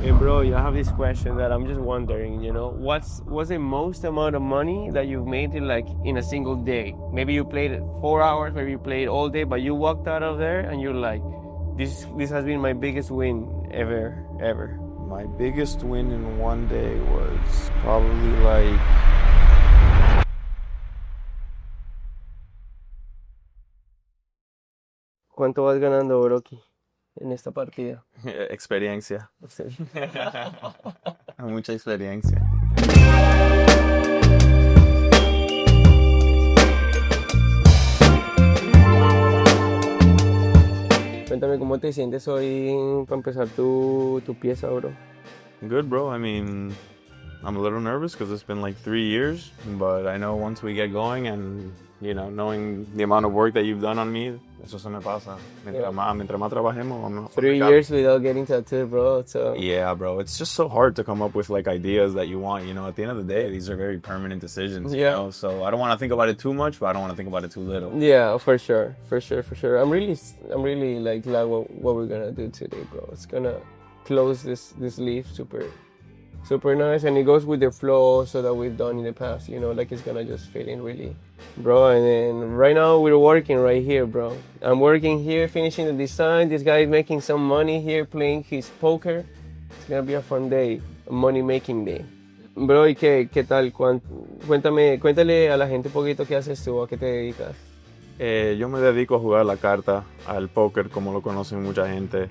Hey bro, I have this question that I'm just wondering, what's the most amount of money that you've made in a single day? Maybe you played it 4 hours, maybe you played all day, but you walked out of there and you're like, this has been my biggest win ever. My biggest win in one day was probably like... ¿Cuánto vas ganando, Brocky, en esta partida? Experiencia. Sí. Mucha experiencia. Cuéntame cómo te sientes hoy para empezar tu pieza, bro. Good, bro. I mean, I'm a little nervous because it's been like 3 years, but I know once we get going and, knowing the amount of work that you've done on me, eso se me pasa. Mientras más trabajemos, vamos. 3 years without getting tattooed, bro. So. Yeah, bro. It's just so hard to come up with like ideas that you want. At the end of the day, these are very permanent decisions. Yeah. So I don't want to think about it too much, but I don't want to think about it too little. Yeah, for sure. I'm really like glad what we're gonna do today, bro. It's gonna close this leaf super nice, and it goes with the flow so that we've done in the past. Like it's gonna just fit in really, bro. And then right now we're working right here, bro. I'm working here, finishing the design. This guy is making some money here, playing his poker. It's gonna be a fun day, a money making day. Bro, ¿y qué tal? Cuéntale a la gente un poquito qué haces tú, a qué te dedicas. Yo me dedico a jugar la carta, al póker, como lo conocen mucha gente.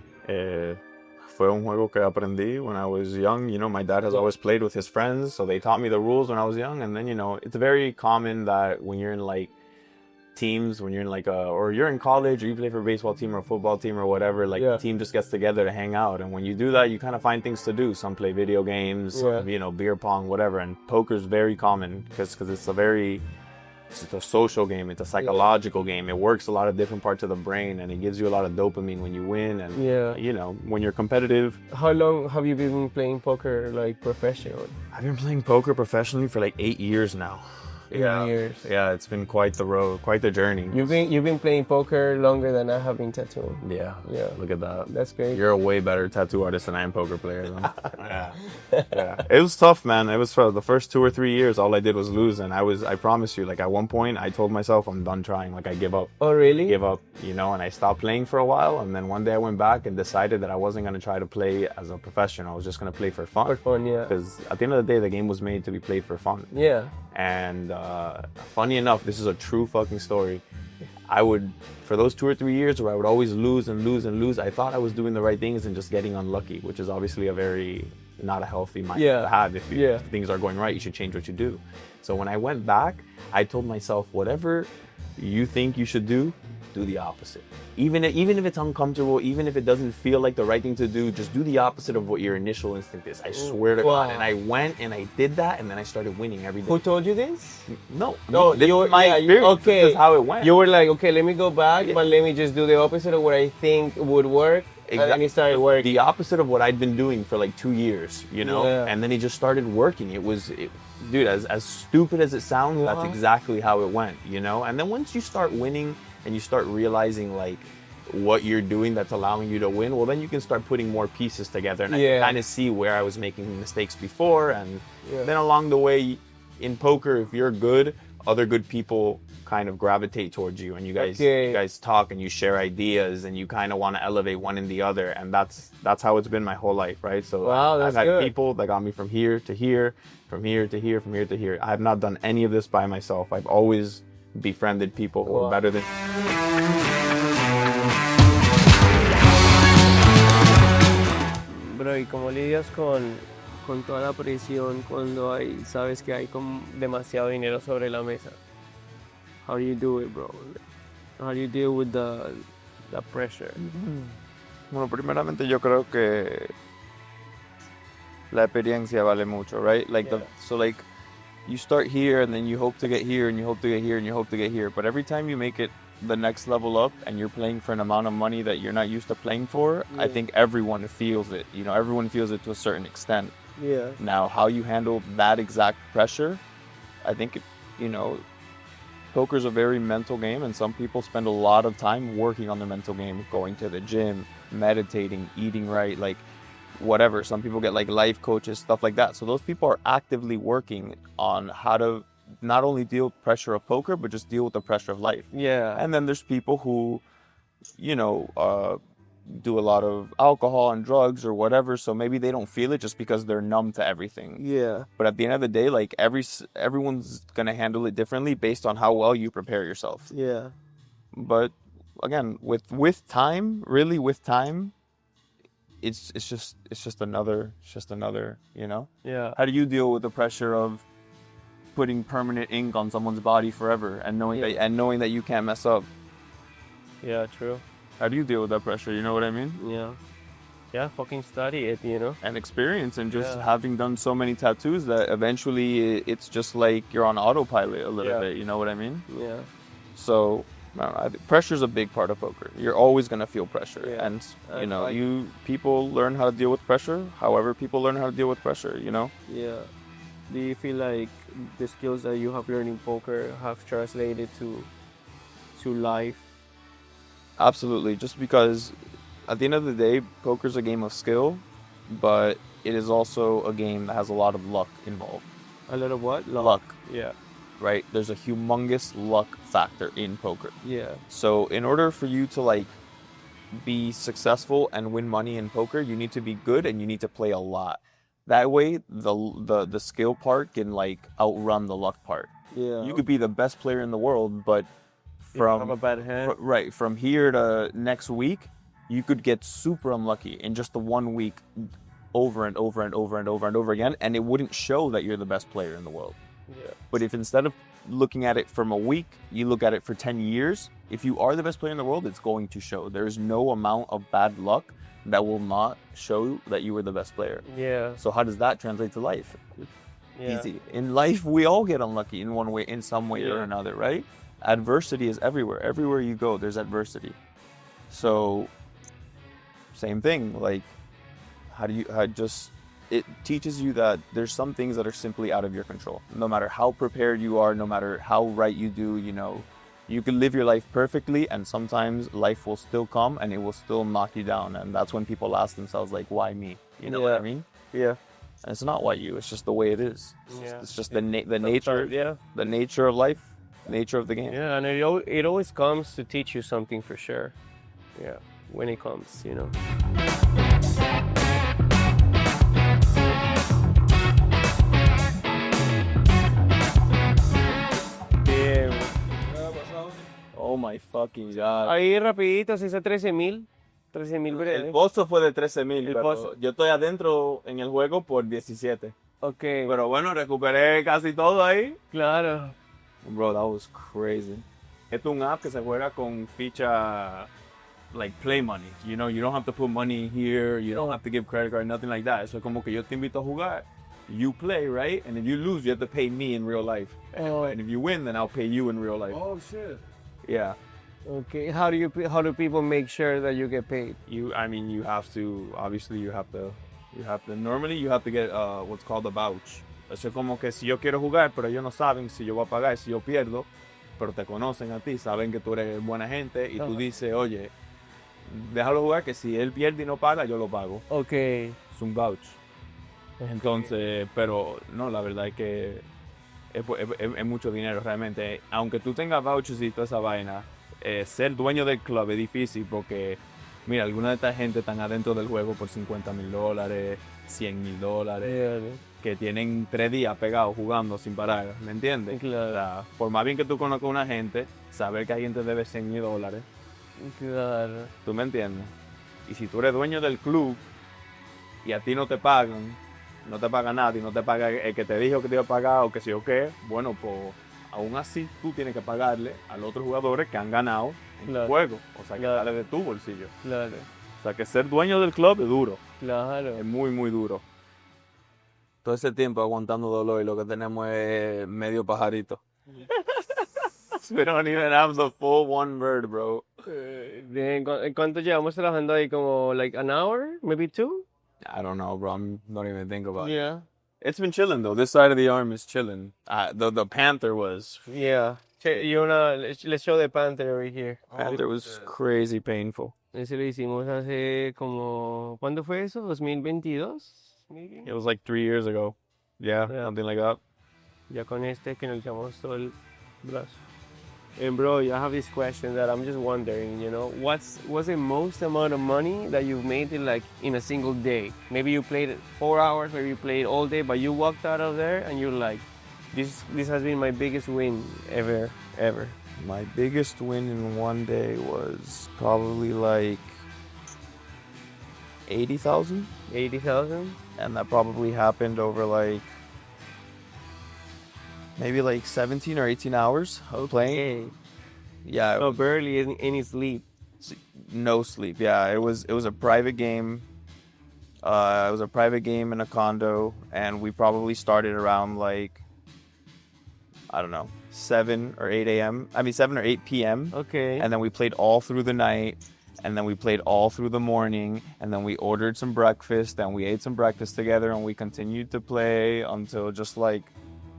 Fue un juego que aprendí when I was young. My dad has always played with his friends, so they taught me the rules when I was young. And then, it's very common that when you're in like teams, when you're in like or you're in college, or you play for a baseball team or a football team or whatever, like the team just gets together to hang out. And when you do that, you kind of find things to do. Some play video games, beer pong, whatever. And poker's very common because it's a social game, it's a psychological game. It works a lot of different parts of the brain, and it gives you a lot of dopamine when you win. And when you're competitive. How long have you been playing poker like professionally? I've been playing poker professionally for like 8 years now. 8 years. Yeah, it's been quite the road, quite the journey. You've been playing poker longer than I have been tattooing. Yeah. Look at that. That's great. You're a way better tattoo artist than I am poker player. Yeah. It was tough, man. It was for the first 2 or 3 years. All I did was lose, and I promise you, like at one point, I told myself I'm done trying. Like I give up. Oh, really? Give up. And I stopped playing for a while, and then one day I went back and decided that I wasn't going to try to play as a professional. I was just going to play for fun. For fun, yeah. Because at the end of the day, the game was made to be played for fun. Yeah. And funny enough, this is a true fucking story. For those 2 or 3 years where I would always lose and lose and lose, I thought I was doing the right things and just getting unlucky, which is obviously not a healthy mindset to have. If things are going right, you should change what you do. So when I went back, I told myself, whatever you think you should do the opposite. Even if it's uncomfortable, even if it doesn't feel like the right thing to do, just do the opposite of what your initial instinct is. I swear to God. And I went and I did that, and then I started winning every day. Who told you this? No, this is my experience. Okay. This is how it went. You were like, okay, let me go back, but let me just do the opposite of what I think would work. Exactly. And it started working. The opposite of what I'd been doing for like 2 years, and then it just started working. Dude, as stupid as it sounds, that's exactly how it went, And then once you start winning and you start realizing like what you're doing that's allowing you to win, well, then you can start putting more pieces together, and I can kind of see where I was making mistakes before, and then along the way in poker, if you're good, other good people kind of gravitate towards you, and you guys talk and you share ideas, and you kind of want to elevate one in the other, and that's how it's been my whole life, right? So I've had people that got me from here to here, from here to here, from here to here. I have not done any of this by myself. I've always befriended people who are better than. Bro, ¿y cómo lidias con toda la presión cuando sabes que hay demasiado dinero sobre la mesa? How do you do it, bro? How do you deal with the pressure? Bueno, primeramente yo creo que la experiencia vale mucho, right? You start here, and then you hope to get here, and you hope to get here, and you hope to get here. But every time you make it the next level up, and you're playing for an amount of money that you're not used to playing for, I think everyone feels it. Everyone feels it to a certain extent. Yeah. Now, how you handle that exact pressure, I think, poker's a very mental game, and some people spend a lot of time working on their mental game, going to the gym, meditating, eating right. Like, whatever. Some people get like life coaches, stuff like that. So those people are actively working on how to not only deal with pressure of poker, but just deal with the pressure of life. Yeah. And then there's people who, you know, do a lot of alcohol and drugs or whatever, so maybe they don't feel it just because they're numb to everything. Yeah. But at the end of the day, like everyone's gonna handle it differently based on how well you prepare yourself. Yeah. But again, with time, really with time, it's just another, you know. Yeah. How do you deal with the pressure of putting permanent ink on someone's body forever and knowing that you can't mess up? Yeah, true. How do you deal with that pressure? You know what I mean? Yeah. Yeah, fucking study it, you know? And experience, and just having done so many tattoos that eventually it's just like you're on autopilot a little bit, you know what I mean? Yeah. So, pressure's a big part of poker. You're always going to feel pressure. Yeah. And, you know, people learn how to deal with pressure, however people learn how to deal with pressure, you know? Yeah. Do you feel like the skills that you have learned in poker have translated to life? Absolutely. Just because at the end of the day, poker's a game of skill, but it is also a game that has a lot of luck involved. A lot of what? Luck. Yeah. Right? There's a humongous luck factor in poker. Yeah. So in order for you to like be successful and win money in poker, you need to be good and you need to play a lot. That way, the skill part can like outrun the luck part. Yeah. You could be the best player in the world, but from a bad hand. Right, from here to next week, you could get super unlucky in just the 1 week, over and over and over and over and over again, and it wouldn't show that you're the best player in the world. Yeah. But if instead of looking at it from a week, you look at it for 10 years, if you are the best player in the world, it's going to show. There's no amount of bad luck that will not show that you were the best player. Yeah. So how does that translate to life? Yeah. Easy. In life, we all get unlucky in one way, in some way or another, right? Adversity is everywhere. Everywhere you go, there's adversity. So, same thing. Like, it teaches you that there's some things that are simply out of your control. No matter how prepared you are, no matter how right you do, you know, you can live your life perfectly, and sometimes life will still come and it will still knock you down. And that's when people ask themselves, like, why me? You know what I mean? Yeah. And it's not why you. It's just the way it is. It's just the nature. Yeah. The nature of life. Nature of the game. Yeah, and it always comes to teach you something for sure. Yeah, when it comes, you know. Bien. Oh my fucking God. Ahí rapidito se hizo 13,000 breves. El pozo fue de 13,000, pero pozo. yo estoy adentro en el juego por 17. Ok. Pero bueno, recuperé casi todo ahí. Claro. Bro, that was crazy. Esto es un app que se juega con ficha, like play money. You know, you don't have to put money here, you don't have to give credit card, nothing like that. Eso es como que yo te invito a jugar. You play, right? And if you lose, you have to pay me in real life. Oh. And if you win, then I'll pay you in real life. Oh shit. Yeah. Okay. How do people make sure that you get paid? You have to, obviously normally you have to get what's called a vouch. Eso es como que si yo quiero jugar, pero ellos no saben si yo voy a pagar, si yo pierdo, pero te conocen a ti, saben que tú eres buena gente y tú dices, oye, déjalo jugar que si él pierde y no paga, yo lo pago. Ok. Es un vouch. Entonces, pero no, la verdad es que es mucho dinero realmente. Aunque tú tengas vouchers y toda esa vaina, ser dueño del club es difícil porque, mira, alguna de esta gente están adentro del juego por $50,000, $100,000, que tienen 3 días pegados jugando sin parar, ¿me entiendes? Claro. O sea, por más bien que tú conozcas a una gente, saber que alguien te debe $100,000, Claro. ¿tú me entiendes? Y si tú eres dueño del club y a ti no te pagan nadie, no te paga el que te dijo que te iba a pagar o que sí o qué, bueno, pues aún así tú tienes que pagarle a los otros jugadores que han ganado en el juego. O sea, que sale de tu bolsillo. Claro. O sea, que ser dueño del club es duro. Claro. Es muy, muy duro. Todo ese tiempo aguantando dolor y lo que tenemos es medio pajarito. We don't even have the full one bird, bro. ¿Cuánto llevamos trabajando ahí? Como like an hour? Maybe 2? I don't know, bro. Don't even think about it. Yeah. It's been chilling, though. This side of the arm is chilling. The panther was... Yeah. Let's show the panther over here. Panther was crazy painful. Ese lo hicimos hace como... ¿Cuándo fue eso? ¿2022? Maybe? It was like 3 years ago. Yeah, something like that. Ya con este que nos echamos todo el brazo. And bro, I have this question that I'm just wondering, you know, what's the most amount of money that you've made in a single day? Maybe you played 4 hours, maybe you played all day, but you walked out of there and you're like, this has been my biggest win ever. My biggest win in one day was probably like 80,000. 80,000? And that probably happened over like maybe like 17 or 18 hours of playing. Yeah. No, barely any sleep. No sleep. Yeah, it was a private game. It was a private game in a condo, and we probably started around like, I don't know, 7 or 8 a.m. I mean 7 or 8 p.m. Okay. And then we played all through the night, and then we played all through the morning, and then we ordered some breakfast, and we ate some breakfast together, and we continued to play until just like,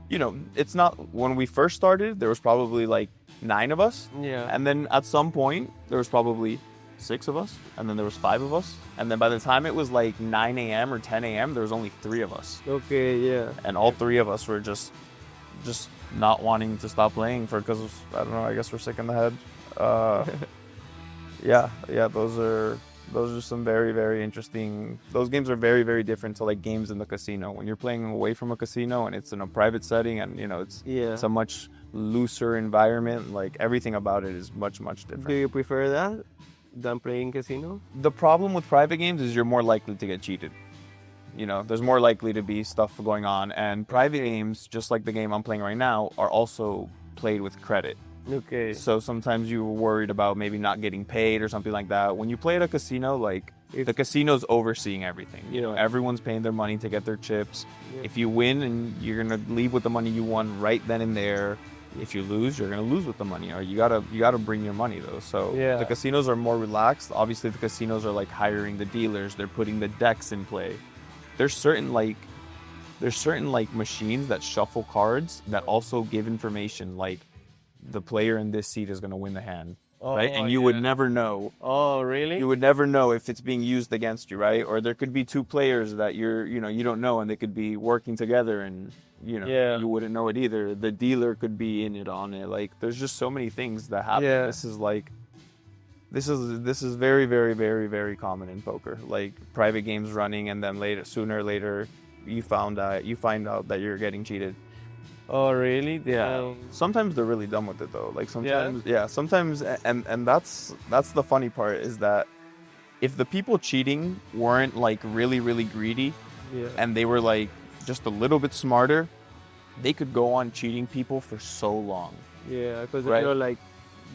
you know, it's not, when we first started, there was probably like 9 of us. Yeah. And then at some point, there was probably 6 of us, and then there was 5 of us. And then by the time it was like 9 a.m. or 10 a.m., there was only 3 of us. Okay, yeah. And all 3 of us were just not wanting to stop playing because, I don't know, I guess we're sick in the head. Yeah, those are some very, very interesting. Those games are very, very different to like games in the casino. When you're playing away from a casino and it's in a private setting and, you know, it's a much looser environment, like everything about it is much, much different. Do you prefer that than playing casino? The problem with private games is you're more likely to get cheated. You know, there's more likely to be stuff going on. And private games, just like the game I'm playing right now, are also played with credit. Okay. So sometimes you were worried about maybe not getting paid or something like that. When you play at a casino, like the casino's overseeing everything. You know, everyone's paying their money to get their chips. Yeah. If you win, and you're gonna leave with the money you won right then and there. If you lose, you're gonna lose with the money. Or you gotta bring your money though. So the casinos are more relaxed. Obviously, the casinos are like hiring the dealers. They're putting the decks in play. There's certain machines that shuffle cards that also give information like, the player in this seat is going to win the hand, right? And you would never know. Oh, really? You would never know if it's being used against you, right? Or there could be 2 players that you don't know, and they could be working together, and you wouldn't know it either. The dealer could be in it on it. Like, there's just so many things that happen. Yeah. This is very, very, very, very common in poker. Like private games running, and then sooner or later, you find out that you're getting cheated. Oh, really? Yeah. Sometimes they're really dumb with it though. Like sometimes, and that's the funny part, is that if the people cheating weren't like really, really greedy, and they were like just a little bit smarter, they could go on cheating people for so long. Yeah, because they're like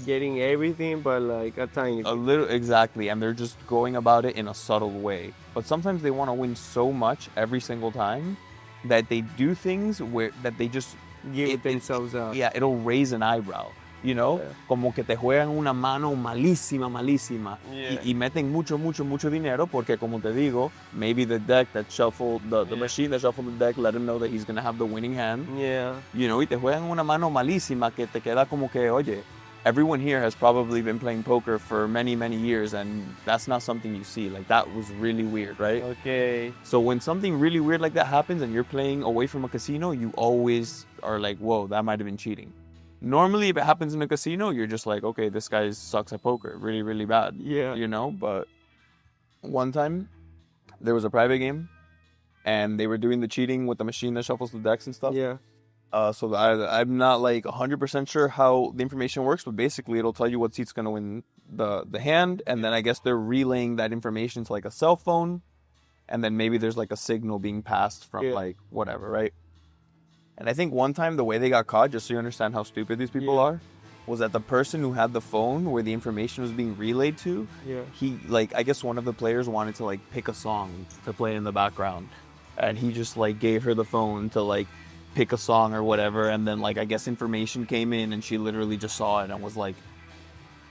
getting everything, but like a tiny bit. A little, exactly, and they're just going about it in a subtle way. But sometimes they want to win so much every single time that they do things that they just give themselves out. Yeah, it'll raise an eyebrow, you know? Yeah. Como que te juegan una mano malísima. Yeah. Y meten mucho dinero porque, como te digo, maybe the deck that shuffled, the machine that shuffled the deck let him know that he's going to have the winning hand. Yeah. You know, y te juegan una mano malísima que te queda como que, oye, everyone here has probably been playing poker for many, many years, and that's not something you see. Like, that was really weird, right? Okay. So when something really weird like that happens and you're playing away from a casino, you always are like, whoa, that might have been cheating. Normally, if it happens in a casino, you're just like, okay, this guy sucks at poker, really, really bad. Yeah. You know, but one time, there was a private game, and they were doing the cheating with the machine that shuffles the decks and stuff. Yeah. So I'm not like 100% sure how the information works, but basically it'll tell you what seat's going to win the hand, and then I guess they're relaying that information to like a cell phone, and then maybe there's like a signal being passed from like whatever, right? And I think one time the way they got caught, just so you understand how stupid these people are, was that the person who had the phone where the information was being relayed to, he, like, I guess one of the players wanted to like pick a song to play in the background, and he just like gave her the phone to like pick a song or whatever, and then like I guess information came in and she literally just saw it and was like,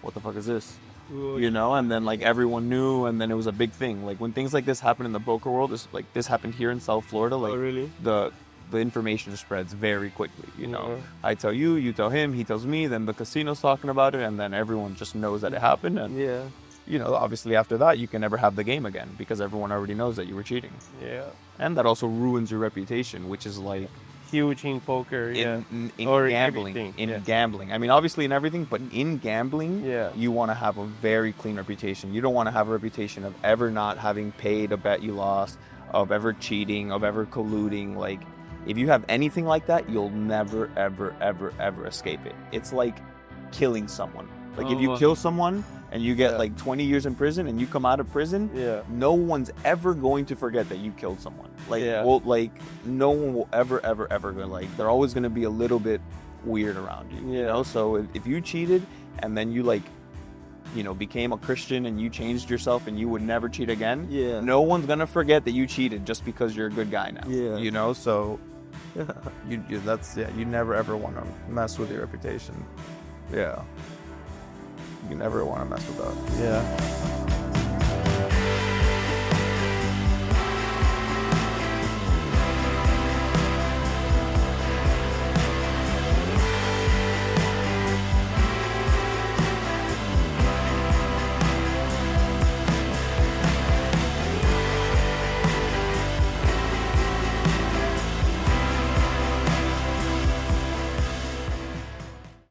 what the fuck is this? You know, and then like everyone knew, and then it was a big thing. Like when things like this happen in the poker world, this happened here in South Florida, like really? the information spreads very quickly, you know. I tell you, you tell him, he tells me, then the casino's talking about it, and then everyone just knows that it happened. And you know, obviously after that, you can never have the game again because everyone already knows that you were cheating. Yeah. And that also ruins your reputation, which is like huge in poker, in or gambling. everything. Gambling. I mean, obviously in everything, but in gambling, Yeah. you want to have a very clean reputation. You don't want to have a reputation of ever not having paid a bet you lost, of ever cheating, of ever colluding. Like, if you have anything like that, you'll never, ever, ever, ever escape it. It's like killing someone. Like, if you kill someone and you get like 20 years in prison and you come out of prison, no one's ever going to forget that you killed someone. Like, well, like, no one will ever, ever, ever go, like, they're always going to be a little bit weird around you, you know? So if you cheated and then you, like, you know, became a Christian and you changed yourself and you would never cheat again, no one's going to forget that you cheated just because you're a good guy now, you know? So you never ever want to mess with your reputation. You never want to mess with that.